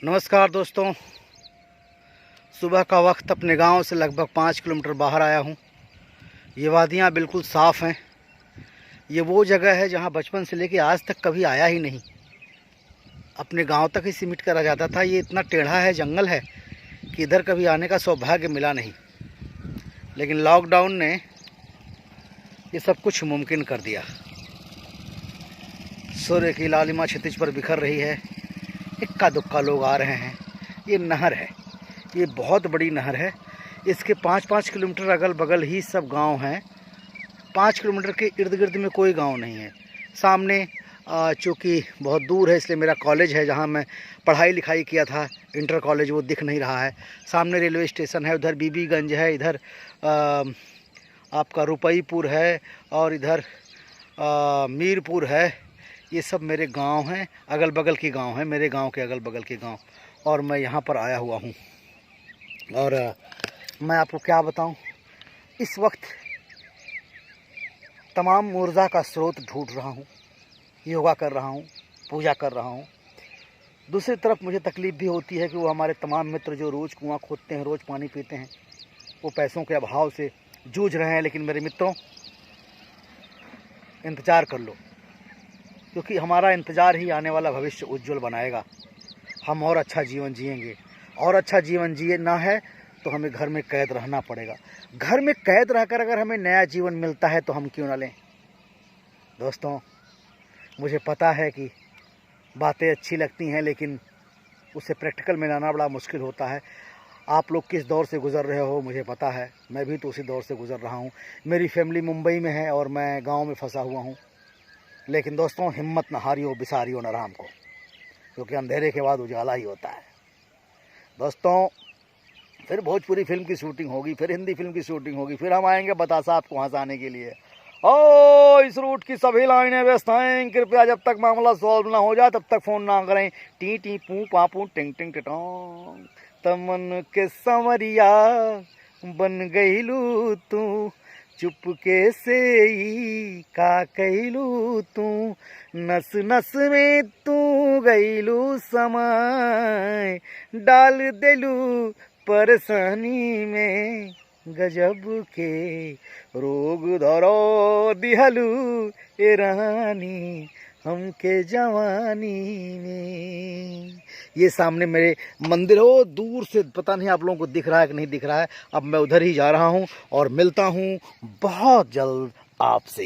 नमस्कार दोस्तों, सुबह का वक्त अपने गांव से लगभग 5 किलोमीटर बाहर आया हूं। ये वादियां बिल्कुल साफ़ हैं। ये वो जगह है जहां बचपन से लेके आज तक कभी आया ही नहीं। अपने गांव तक ही सिमट कर आ जाता था। ये इतना टेढ़ा है, जंगल है कि इधर कभी आने का सौभाग्य मिला नहीं। लेकिन लॉकडाउन ने ये सब कुछ मुमकिन कर दिया। सूर्य की लालिमा क्षितिज पर बिखर रही है। इक्का दुक्का लोग आ रहे हैं। ये नहर है, ये बहुत बड़ी नहर है। इसके 5-5 किलोमीटर अगल बगल ही सब गांव हैं। 5 किलोमीटर के इर्द गिर्द में कोई गांव नहीं है। सामने चूँकि बहुत दूर है, इसलिए मेरा कॉलेज है जहां मैं पढ़ाई लिखाई किया था, इंटर कॉलेज, वो दिख नहीं रहा है। सामने रेलवे स्टेशन है, उधर बीबीगंज है, इधर आपका रुपईपुर है और इधर मीरपुर है। ये सब मेरे गांव हैं, अगल बगल के गांव हैं, मेरे गांव के अगल बगल के गांव। और मैं यहाँ पर आया हुआ हूँ। और मैं आपको क्या बताऊँ, इस वक्त तमाम ऊर्जा का स्रोत ढूंढ रहा हूँ, योगा कर रहा हूँ, पूजा कर रहा हूँ। दूसरी तरफ मुझे तकलीफ़ भी होती है कि वो हमारे तमाम मित्र जो रोज़ कुआं खोदते हैं, रोज़ पानी पीते हैं, वो पैसों के अभाव से जूझ रहे हैं। लेकिन मेरे मित्रों, इंतज़ार कर लो, क्योंकि हमारा इंतज़ार ही आने वाला भविष्य उज्जवल बनाएगा। हम और अच्छा जीवन जिएंगे। और अच्छा जीवन जिए ना है तो हमें घर में कैद रहना पड़ेगा। घर में कैद रहकर अगर हमें नया जीवन मिलता है तो हम क्यों ना लें। दोस्तों, मुझे पता है कि बातें अच्छी लगती हैं, लेकिन उसे प्रैक्टिकल में लाना बड़ा मुश्किल होता है। आप लोग किस दौर से गुज़र रहे हो मुझे पता है, मैं भी तो उसी दौर से गुज़र रहा हूँ। मेरी फैमिली मुंबई में है और मैं गाँव में फंसा हुआ हूँ। लेकिन दोस्तों, हिम्मत न हारियो, बिसारियो न राम को, क्योंकि अंधेरे के बाद उजाला ही होता है। दोस्तों, फिर भोजपुरी फिल्म की शूटिंग होगी, फिर हिंदी फिल्म की शूटिंग होगी, फिर हम आएंगे बतासा आपको हंसाने के लिए। ओ, इस रूट की सभी लाइनें व्यस्त हैं, कृपया जब तक मामला सॉल्व ना हो जाए तब तक फ़ोन ना करें। टी टी पू पापू टिंग टिंग टिटोंग, तमन के संवरिया बन गईलू तू, चुपके से ही का कैलू तू, नस नस में तू गईलू समाय, डाल देलू परेशानी में, गजब के रोग धरो दिहलू ए रानी हमके जवानी में। ये सामने मेरे मंदिर हो, दूर से पता नहीं आप लोगों को दिख रहा है कि नहीं दिख रहा है। अब मैं उधर ही जा रहा हूँ और मिलता हूँ बहुत जल्द आपसे।